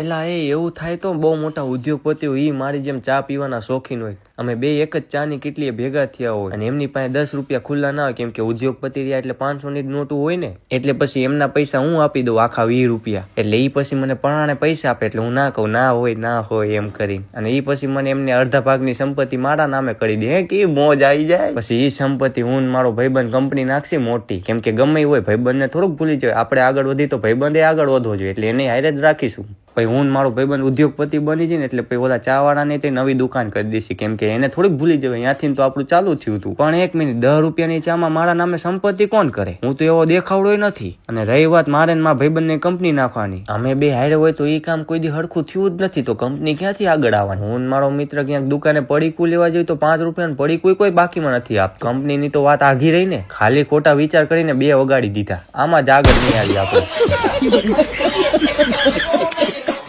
એલા એ એવું થાય તો બહુ મોટા ઉદ્યોગપતિઓ ઈ મારી જેમ ચા પીવાના શોખીન હોય. અમે બે એક જ ચાની કેટલીય ભેગા થયા હોય અને એમની પાસે 10 રૂપિયા ખુલ્લા ના હોય, કેમ કે ઉદ્યોગપતિ રહ્યા એટલે 500 ની નોટું હોય ને, એટલે પછી એમના પૈસા હું આપી દઉં આખા 20 રૂપિયા. એટલે ઈ પછી મને પરાણે પૈસા આપે એટલે હું ના કહું ના હોય એમ કરી, અને ઈ પછી મને એમને અડધા ભાગની સંપત્તિ મારા નામે કરી દે. કે મોજ આવી જાય. પછી ઈ સંપત્તિ હું મારો ભાઈબંધ કંપની નાખશે મોટી, કેમ કે ગમે હોય ભાઈબંધ ને થોડુંક ભૂલી જાય. આપણે આગળ વધી તો ભાઈબંધે આગળ વધવો જોઈએ, એટલે એને હારે જ રાખીશું. પછી હું મારો ભાઈબંધ ઉદ્યોગપતિ બની જાય ને એટલે પછી ઓલા ચા વાળા ને તે નવી દુકાન કરી દેશે, કેમ કે એને થોડીક ભૂલી જવાય ત્યાંથી તો આપણું ચાલુ થયું હતું. પણ 1 મિનિટ, 10 રૂપિયાની ચામાં મારા નામે સંપત્તિ કોણ કરે? હું તો એવો દેખાવડો નથી. અને રહી વાત મારે ને મારા ભાઈબંધ ને કંપની નાખવાની, અમે બે હારે હોય તો એ કામ કોઈ દી હરખું થયું જ નથી, તો કંપની ક્યાંથી આગળ આવવાની? હું મારો મિત્ર ક્યાંક દુકાને પડીકું લેવા જોઈએ તો 5 રૂપિયાનું પડીકું કોઈ બાકીમાં નથી આપતું. કંપનીની તો વાત આઘી રહી ને, ખાલી ખોટા વિચાર કરીને 2 વગાડી દીધા. આમાં જ આગળ નહીં આવી આપણે.